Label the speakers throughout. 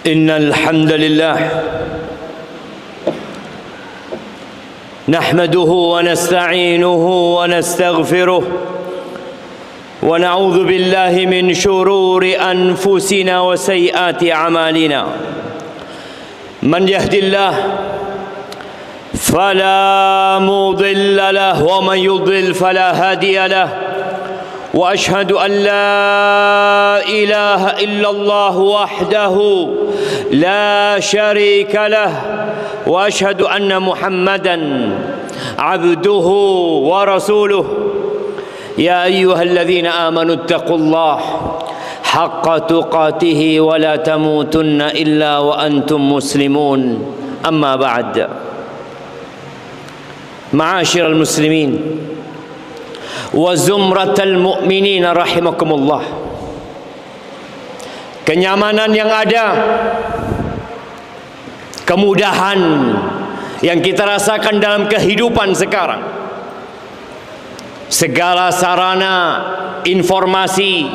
Speaker 1: إن الحمد لله نحمده ونستعينه ونستغفره ونعوذ بالله من شرور أنفسنا وسيئات أعمالنا. من يهد الله فلا مضل له ومن يضلل فلا هادي له، وأشهد أن لا إله إلا الله وحده لا شريك له وأشهد أن محمدا عبده ورسوله يا أيها الذين آمنوا اتقوا الله حق تقاته ولا تموتن إلا وأنتم مسلمون أما بعد معاشر المسلمين وزمرة المؤمنين رحمكم الله. Kenyamanan yang ada, kemudahan yang kita rasakan dalam kehidupan sekarang, segala sarana informasi,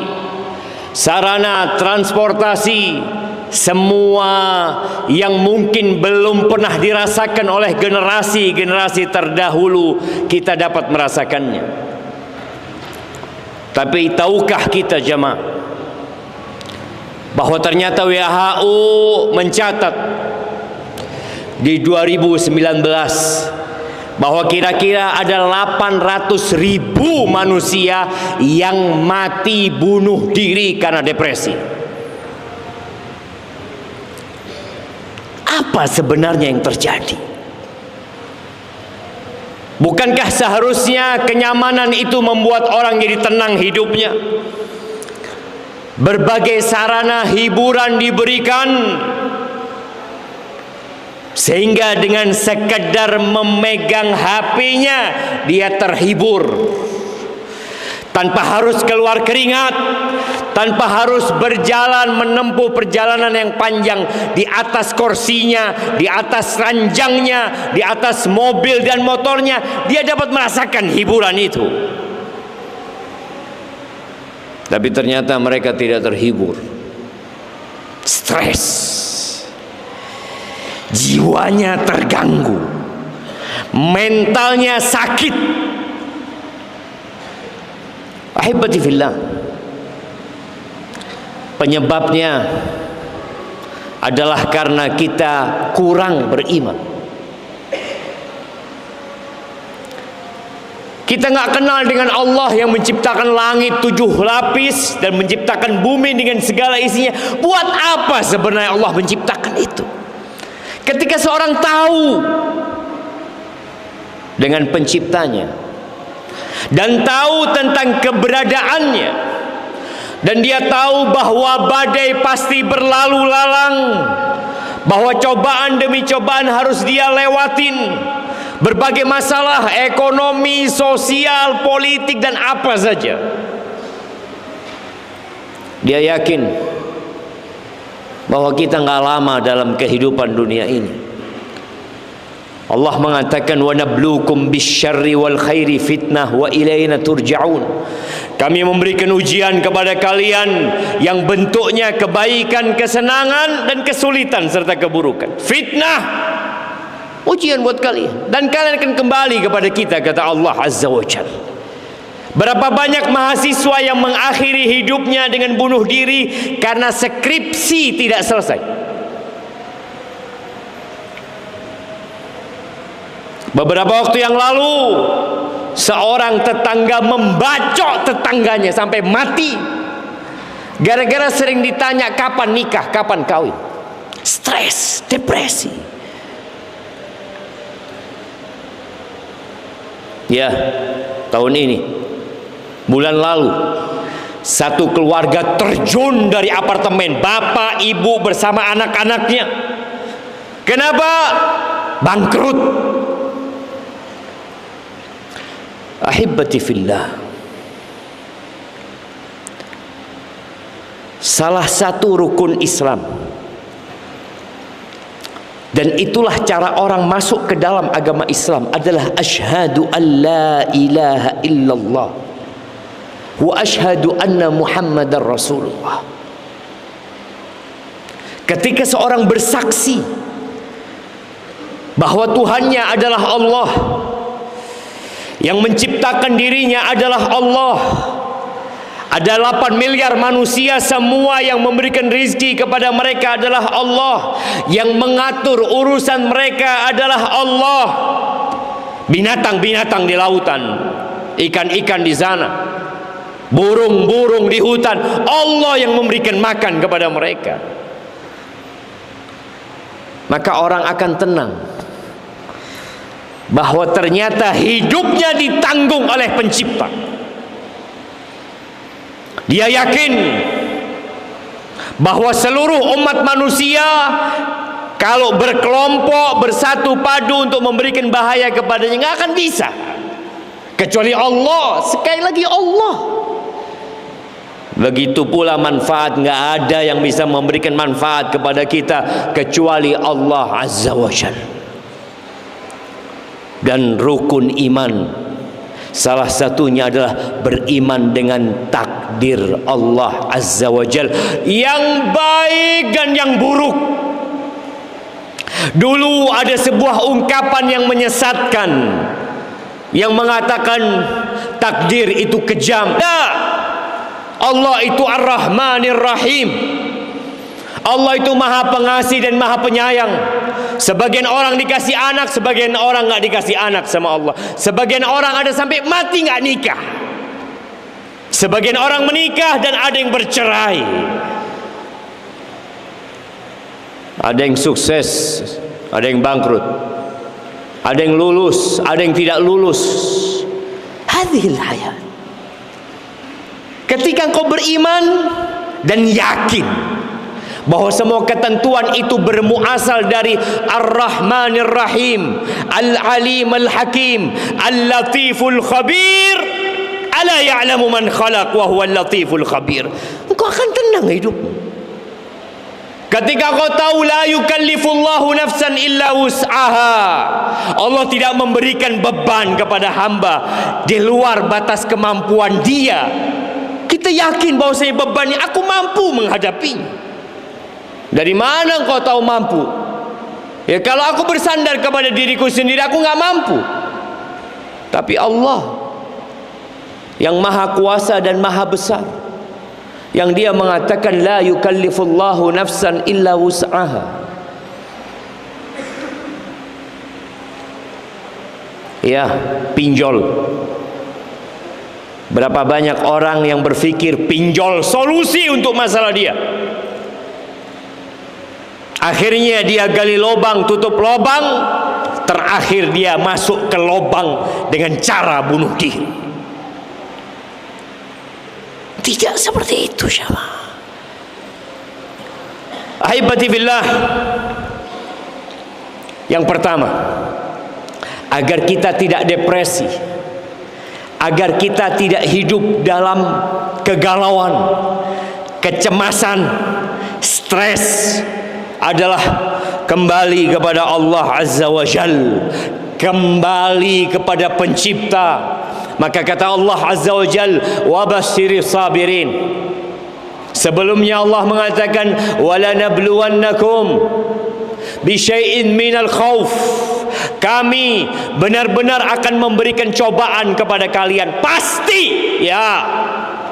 Speaker 1: sarana transportasi, semua yang mungkin belum pernah dirasakan oleh generasi-generasi terdahulu, kita dapat merasakannya. Tapi tahukah kita jemaah bahwa ternyata WHO mencatat di 2019 bahwa kira-kira ada 800.000 manusia yang mati bunuh diri karena depresi. Apa sebenarnya yang terjadi? Bukankah seharusnya kenyamanan itu membuat orang jadi tenang hidupnya? Berbagai sarana hiburan diberikan, sehingga dengan sekedar memegang HP-nya dia terhibur, tanpa harus keluar keringat, tanpa harus berjalan menempuh perjalanan yang panjang di atas kursinya, di atas ranjangnya, di atas mobil dan motornya, dia dapat merasakan hiburan itu. Tapi ternyata mereka tidak terhibur, stres, jiwanya terganggu, mentalnya sakit. Ahibati fillah, penyebabnya adalah karena kita kurang beriman. Kita nggak kenal dengan Allah yang menciptakan langit 7 lapis dan menciptakan bumi dengan segala isinya. Buat apa sebenarnya Allah menciptakan itu? Ketika seorang tahu dengan penciptanya dan tahu tentang keberadaannya, dan dia tahu bahwa badai pasti berlalu lalang, bahwa cobaan demi cobaan harus dia lewatin, berbagai masalah ekonomi, sosial, politik dan apa saja, dia yakin bahwa kita nggak lama dalam kehidupan dunia ini. Allah mengatakan wa nabluukum bisyarri wal khairi fitnah wa ilaina turja'un. Kami memberikan ujian kepada kalian yang bentuknya kebaikan, kesenangan dan kesulitan serta keburukan. Fitnah, ujian buat kalian, dan kalian akan kembali kepada kita, kata Allah Azza wa Jalla. Berapa banyak mahasiswa yang mengakhiri hidupnya dengan bunuh diri karena skripsi tidak selesai. Beberapa waktu yang lalu, seorang tetangga membacok tetangganya sampai mati gara-gara sering ditanya kapan nikah, kapan kawin. Stres, depresi. Ya, tahun ini, bulan lalu, satu keluarga terjun dari apartemen, bapak, ibu bersama anak-anaknya. Kenapa? Bangkrut. Ahibati fillah, salah satu rukun Islam, dan itulah cara orang masuk ke dalam agama Islam, adalah asyhadu an la ilaha illallah wa asyhadu anna Muhammadar Rasulullah. Ketika seorang bersaksi bahwa Tuhannya adalah Allah, yang menciptakan dirinya adalah Allah, ada 8 miliar manusia, semua yang memberikan rizki kepada mereka adalah Allah, yang mengatur urusan mereka adalah Allah, binatang-binatang di lautan, ikan-ikan di sana, burung-burung di hutan, Allah yang memberikan makan kepada mereka. Maka orang akan tenang bahwa ternyata hidupnya ditanggung oleh Pencipta. Dia yakin bahwa seluruh umat manusia kalau berkelompok, bersatu padu untuk memberikan bahaya kepadanya, nggak akan bisa, kecuali Allah. Sekali lagi Allah. Begitu pula manfaat, nggak ada yang bisa memberikan manfaat kepada kita kecuali Allah Azza wa Jalla. Dan rukun iman salah satunya adalah beriman dengan takdir Allah Azza wa Jalla, yang baik dan yang buruk. Dulu ada sebuah ungkapan yang menyesatkan, yang mengatakan takdir itu kejam. Allah itu Ar-Rahmanir Rahim. Allah itu Maha Pengasih dan Maha Penyayang. Sebagian orang dikasih anak, sebagian orang nggak dikasih anak sama Allah. Sebagian orang ada sampai mati nggak nikah. Sebagian orang menikah dan ada yang bercerai. Ada yang sukses, ada yang bangkrut. Ada yang lulus, ada yang tidak lulus. Hadhil hayat. Ketika engkau beriman dan yakin bahwa semua ketentuan itu bermuasal dari Ar-Rahmanir Rahim, Al-Alim Al-Hakim, Al-Latiful Khabir, ala ya'lamu man khalaq wa huwa Al-Latiful Khabir, engkau akan tenang hidupmu. Ketika kau tahu la yukallifullahu nafsan illa wus'aha, Allah tidak memberikan beban kepada hamba di luar batas kemampuan dia. Kita yakin bahwa saya beban ini aku mampu menghadapinya. Dari mana engkau tahu mampu? Ya, kalau aku bersandar kepada diriku sendiri, aku nggak mampu. Tapi Allah yang maha kuasa dan maha besar, yang dia mengatakan la yukallifullahu nafsan illa wus'aha. Ya, pinjol. Berapa banyak orang yang berpikir pinjol solusi untuk masalah dia. Akhirnya dia gali lubang, tutup lubang, terakhir dia masuk ke lubang dengan cara bunuh diri. Tidak seperti itu, syabab. Ahibati fillah. Yang pertama, agar kita tidak depresi, agar kita tidak hidup dalam kegalauan, kecemasan, stres, adalah kembali kepada Allah Azza wa Jal, kembali kepada Pencipta. Maka kata Allah Azza wa Jal, wa basyiri sabirin. Sebelumnya Allah mengatakan wala nabluwannakum bisyai'in minal khauf. Kami benar-benar akan memberikan cobaan kepada kalian. Pasti ya,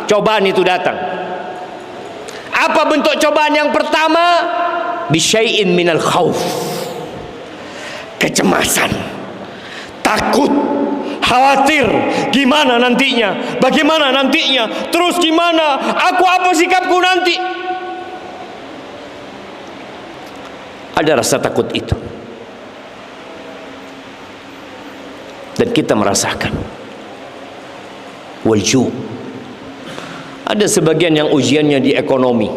Speaker 1: cobaan itu datang. Apa bentuk cobaan yang pertama? Bisyai'in minal khauf. Kecemasan, takut, khawatir, gimana nantinya, bagaimana nantinya, terus gimana, aku apa sikapku nanti. Ada rasa takut itu, dan kita merasakan walju. Ada sebagian yang ujiannya di ekonomi.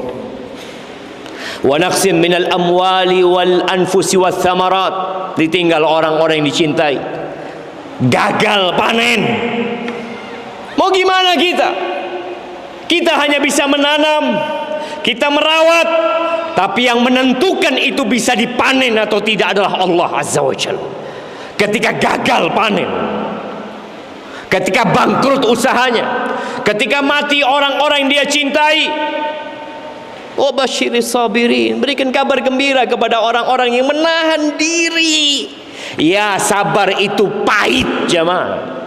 Speaker 1: Wa naqsim minal amwali wal anfusi wath thamarat. Ditinggal orang-orang yang dicintai. Gagal panen. Mau gimana kita? Kita hanya bisa menanam, kita merawat, tapi yang menentukan itu bisa dipanen atau tidak adalah Allah Azza wa Jalla. Ketika gagal panen, ketika bangkrut usahanya, ketika mati orang-orang yang dia cintai, wa basyiris sabirin, berikan kabar gembira kepada orang-orang yang menahan diri. Ya, sabar itu pahit, jemaah.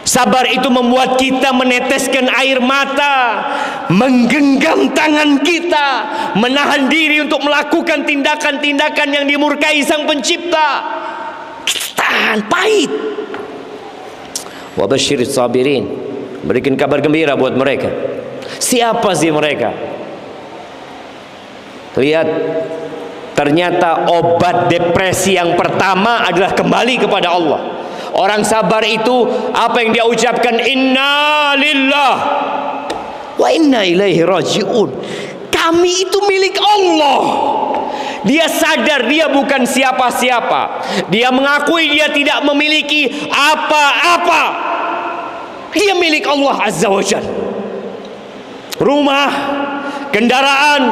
Speaker 1: Sabar itu membuat kita meneteskan air mata, menggenggam tangan kita, menahan diri untuk melakukan tindakan-tindakan yang dimurkai Sang Pencipta. Kita tahan, pahit. Wa basyiris sabirin berikan kabar gembira buat mereka. Siapa sih mereka? Lihat, ternyata obat depresi yang pertama adalah kembali kepada Allah. Orang sabar itu apa yang dia ucapkan? Inna lillah wa inna ilaihi raji'un. Kami itu milik Allah. Dia sadar dia bukan siapa-siapa. Dia mengakui dia tidak memiliki apa-apa. Dia milik Allah Azza wa Jalla. Rumah, kendaraan,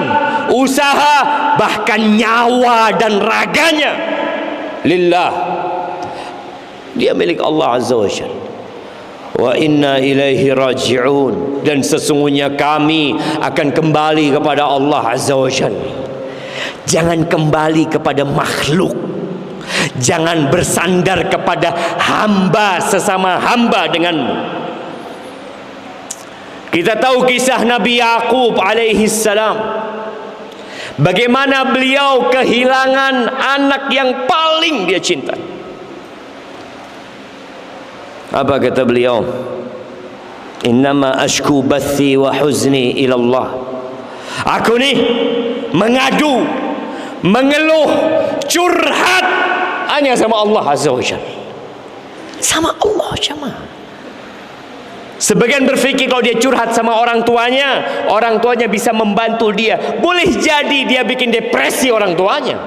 Speaker 1: usaha, bahkan nyawa dan raganya lillah. Dia milik Allah Azza wa Jalla. Wa inna ilaihi raji'un. Dan sesungguhnya kami akan kembali kepada Allah Azza wa Jalla. Jangan kembali kepada makhluk. Jangan bersandar kepada hamba sesama hamba denganmu. Kita tahu kisah Nabi Yaqub alaihi salam, bagaimana beliau kehilangan anak yang paling dia cinta. Apa kata beliau? Innama ashku bathi wa huzni ila Allah. Aku nih mengadu, mengeluh, curhat hanya sama Allah Azza wa Jalla. Sama Allah jemaah. Sebagian berpikir kalau dia curhat sama orang tuanya bisa membantu dia. Boleh jadi dia bikin depresi orang tuanya.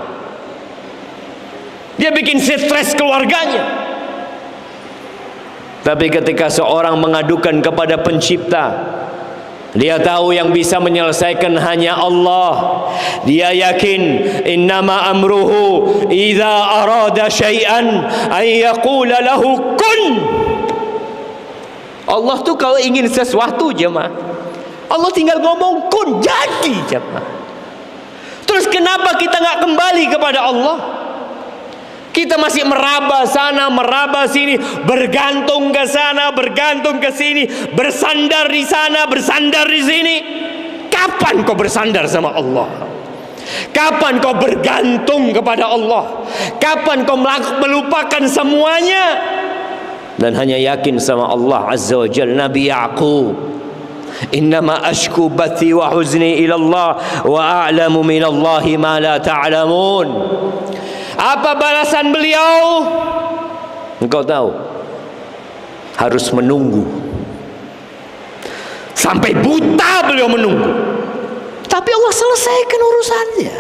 Speaker 1: Dia bikin stres keluarganya. Tapi ketika seorang mengadukan kepada pencipta, dia tahu yang bisa menyelesaikan hanya Allah. Dia yakin innama amruhu idza arada syai'an ay yaqula lahu kun. Allah tuh kalau ingin sesuatu jemaah, Allah tinggal ngomong kun, jadi jemaah. Terus kenapa kita nggak kembali kepada Allah? Kita masih meraba sana, meraba sini, bergantung ke sana, bergantung ke sini, bersandar di sana, bersandar di sini. Kapan kau bersandar sama Allah? Kapan kau bergantung kepada Allah? Kapan kau melupakan semuanya dan hanya yakin sama Allah Azza wa Jalla? Nabi Yaqub, innama ashku bathi wa huzni ila Allah wa a'lamu min Allahi ma la ta'lamun. Apa balasan beliau? Engkau tahu, harus menunggu. Sampai buta beliau menunggu. Tapi Allah selesaikan urusannya.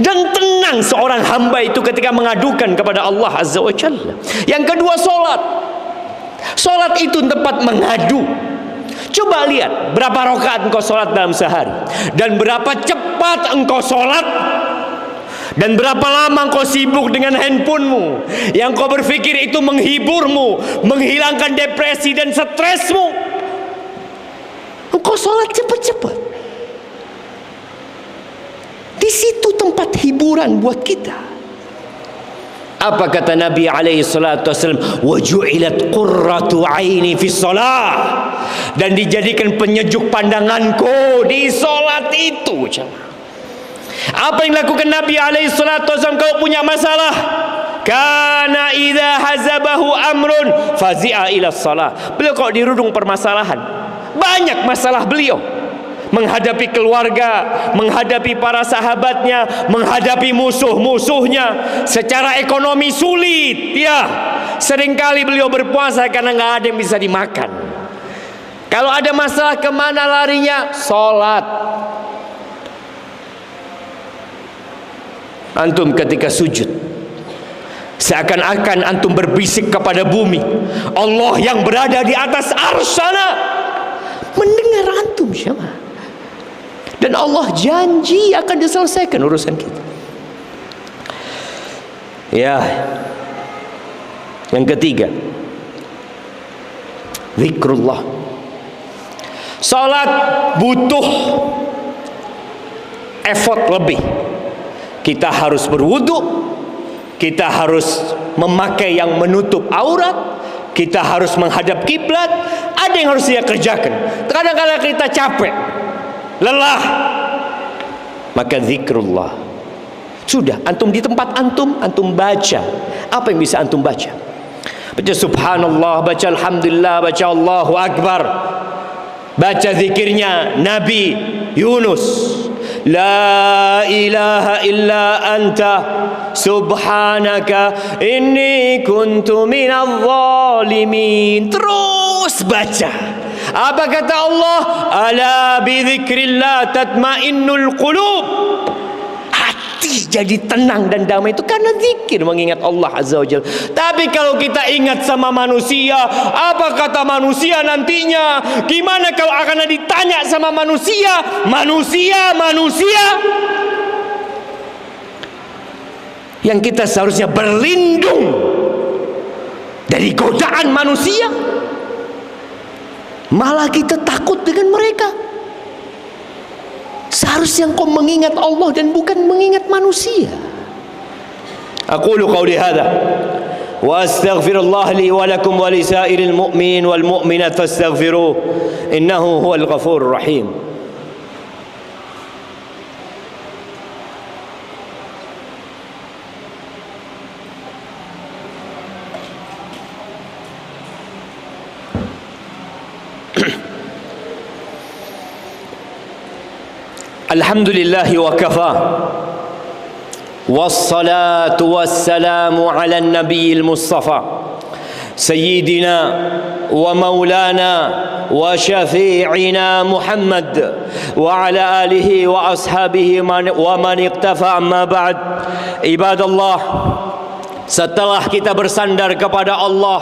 Speaker 1: Dan tenang seorang hamba itu ketika mengadukan kepada Allah Azza wa Jalla. Yang kedua, solat. Solat itu tempat mengadu. Coba lihat berapa rakaat engkau solat dalam sehari, dan berapa cepat engkau solat, dan berapa lama kau sibuk dengan handphonemu yang kau berpikir itu menghiburmu, menghilangkan depresi dan stresmu. Engkau sholat cepat-cepat. Di situ tempat hiburan buat kita. Apa kata Nabi alaihi salatu wasallam? Wa ju'ilat qurratu aini fi shalah. Dan dijadikan penyejuk pandanganku di sholat itu. Apa yang dilakukan Nabi alaihi salatu wasallam kalau punya masalah? Kana idza hazabahu amrun fazi'a ila shalah. Beliau kalau dirudung permasalahan, banyak masalah beliau, menghadapi keluarga, menghadapi para sahabatnya, menghadapi musuh-musuhnya. Secara ekonomi sulit, ya. Seringkali beliau berpuasa karena nggak ada yang bisa dimakan. Kalau ada masalah, kemana larinya? Sholat. Antum ketika sujud, seakan-akan antum berbisik kepada bumi. Allah yang berada di atas arsy mendengar antum jemaah. Dan Allah janji akan diselesaikan urusan kita. Ya. Yang ketiga, zikrullah. Salat butuh effort lebih. Kita harus berwudu, kita harus memakai yang menutup aurat, kita harus menghadap kiblat. Ada yang harus dia kerjakan. Kadang-kadang kita capek, lelah, maka zikrullah. Sudah, antum di tempat antum baca. Apa yang bisa antum baca? Baca subhanallah, baca alhamdulillah, baca Allahu akbar. Baca zikirnya Nabi Yunus, la ilaha illa anta subhanaka inni kuntu minadh zalimin. Terus baca. Apa kata Allah? Ala bi dzikrillah tatmainnul qulub. Hati jadi tenang dan damai itu karena zikir, mengingat Allah Azza wa Jalla. Tapi kalau kita ingat sama manusia, apa kata manusia nantinya? Gimana kalau akan ditanya sama manusia? Manusia yang kita seharusnya berlindung dari godaan manusia, malah kita takut dengan mereka. Seharusnya engkau mengingat Allah dan bukan mengingat manusia. Aqulu qawli hadha wa astaghfirullah li wa lakum wa li sairil mu'minin wal mu'minat fastaghfiruh innahu huwal ghafurur rahim. Alhamdulillah wa kafa, wassalatu wassalamu ala nabiyil mustafa sayyidina wa maulana wa syafi'ina Muhammad wa ala alihi wa ashabihi wa man iqtafa. Amma ba'd. Ibadallah, setelah kita bersandar kepada Allah,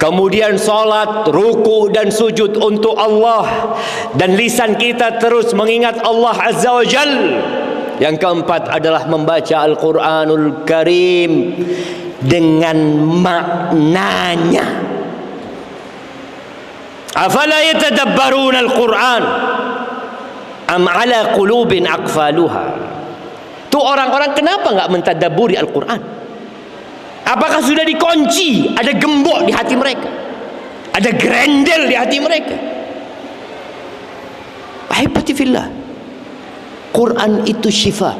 Speaker 1: kemudian salat, ruku dan sujud untuk Allah, dan lisan kita terus mengingat Allah Azza wa Jal. Yang keempat adalah membaca Al-Quranul Karim dengan maknanya. Afala yatadabbarun Al-Quran am ala qulubin aqfaluha. Itu orang-orang kenapa enggak mentadabburi Al-Quran? Apakah sudah dikunci? Ada gembok di hati mereka, ada grendel di hati mereka. Ahibati fillah, Quran itu syifa.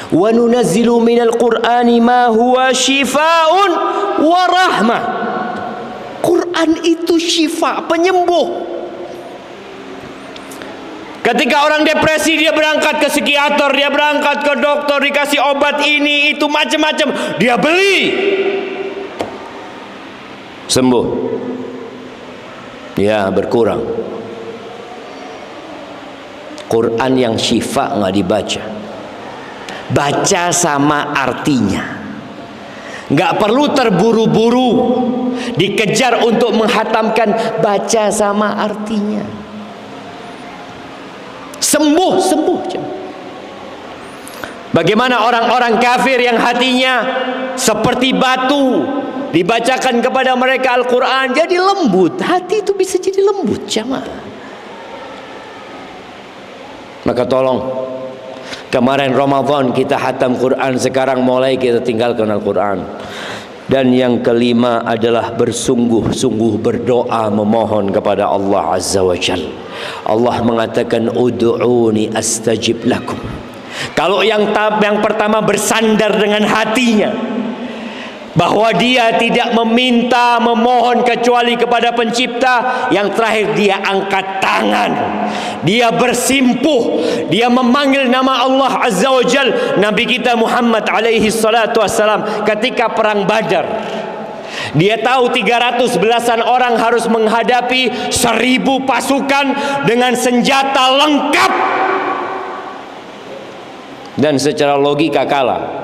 Speaker 1: Wa nunazzilu minal Qur'ani ma huwa syifaun wa rahmah. Quran itu syifa, penyembuh. Ketika orang depresi, dia berangkat ke psikiater, dia berangkat ke dokter, dikasih obat ini itu macam-macam, dia beli, sembuh, ya berkurang. Quran yang syifa nggak dibaca. Baca sama artinya. Nggak perlu terburu-buru dikejar untuk menghatamkan. Baca sama artinya. Sembuh. Bagaimana orang-orang kafir yang hatinya seperti batu, dibacakan kepada mereka Al-Quran jadi lembut. Hati itu bisa jadi lembut, jamaah. Maka tolong, kemarin Ramadan kita hatam Quran, sekarang mulai kita tinggalkan Al-Quran. Dan yang kelima adalah bersungguh-sungguh berdoa memohon kepada Allah Azza wa Jalla. Allah mengatakan ud'uni astajib lakum. Kalau yang pertama bersandar dengan hatinya, bahwa dia tidak meminta, memohon kecuali kepada pencipta. Yang terakhir, dia angkat tangan, dia bersimpuh, dia memanggil nama Allah Azza wa Jal. Nabi kita Muhammad alaihi salatu wassalam ketika perang Badar, dia tahu 300 belasan orang harus menghadapi 1000 pasukan dengan senjata lengkap, dan secara logika kalah.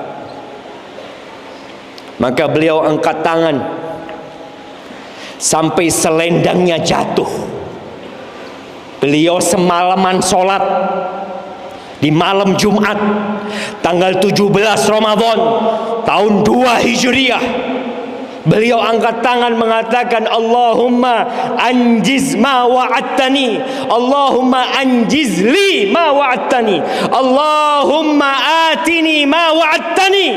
Speaker 1: Maka beliau angkat tangan sampai selendangnya jatuh. Beliau semalaman sholat di malam Jumat tanggal 17 Ramadan tahun 2 Hijriah. Beliau angkat tangan mengatakan, Allahumma anjiz ma wa'attani, Allahumma anjiz li ma wa'attani, Allahumma atini ma wa'attani,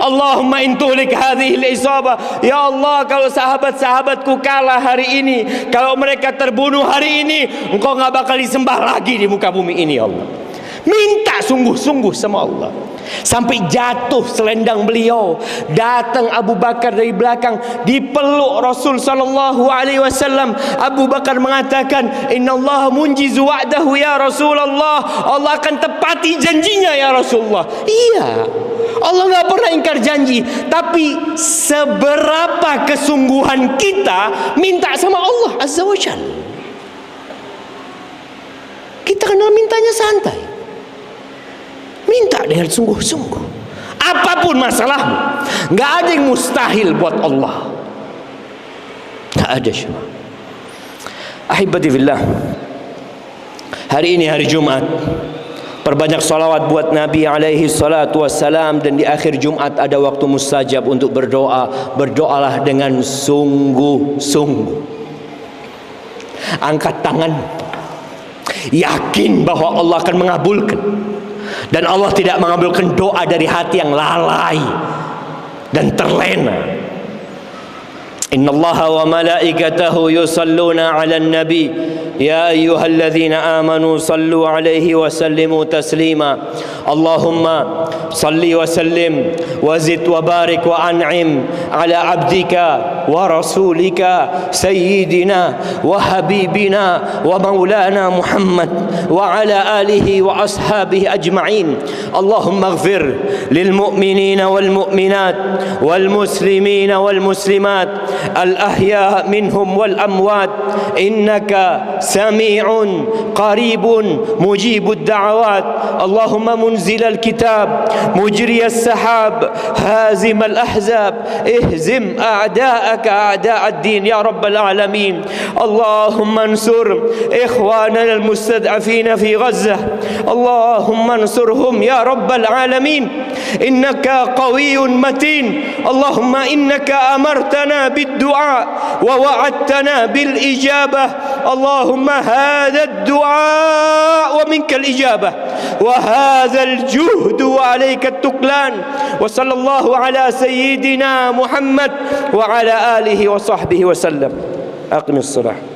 Speaker 1: Allahumma intuhlik hadhihi al-isabah. Ya Allah, kalau sahabat-sahabatku kalah hari ini, kalau mereka terbunuh hari ini, Engkau gak bakal disembah lagi di muka bumi ini, ya Allah. Minta sungguh-sungguh sama Allah. Sampai jatuh selendang beliau. Datang Abu Bakar dari belakang, dipeluk Rasul sallallahu alaihi wasallam. Abu Bakar mengatakan, "Innallaha munjizu wa'dahu ya Rasulullah." Allah akan tepati janjinya ya Rasulullah. Iya, Allah enggak pernah ingkar janji. Tapi seberapa kesungguhan kita minta sama Allah Azza wa Jalla? Kita kena mintanya santai. Minta dengan sungguh-sungguh. Apapun masalahmu, enggak ada yang mustahil buat Allah. Tak ada semua. Ahibati fillah, hari ini hari Jumat, perbanyak salawat buat Nabi alaihi salatu wassalam. Dan di akhir Jumat ada waktu mustajab untuk berdoa. Berdoalah dengan sungguh-sungguh. Angkat tangan, yakin bahwa Allah akan mengabulkan. Dan Allah tidak mengabulkan doa dari hati yang lalai dan terlena. Innallaha wa malaikatahu yusalluna 'alan nabi ya ayyuhalladzina amanu sallu 'alaihi wa sallimu taslima. Allahumma salli wa sallim wa zid wa barik wa an'im ala abdika wa rasulika sayyidina wa habibina wa maulana Muhammad wa ala alihi wa ashabihi ajma'in. Allahumma ighfir lil mu'minina wal mu'minat wal muslimina wal muslimat الأحياء منهم والأموات إنك سميع قريب مجيب الدعوات. اللهم منزل الكتاب مجري السحاب هازم الأحزاب اهزم أعداءك أعداء الدين يا رب العالمين. اللهم انصر إخواننا المستضعفين في غزة. اللهم انصرهم يا رب العالمين. إنك قوي متين. اللهم إنك أمرتنا بالدعاء ووعدتنا بالإجابة. اللهم هذا الدعاء ومنك الإجابة وهذا الجهد وعليك التكلان. وصلى الله على سيدنا محمد وعلى آله وصحبه وسلم. أقم الصلاة.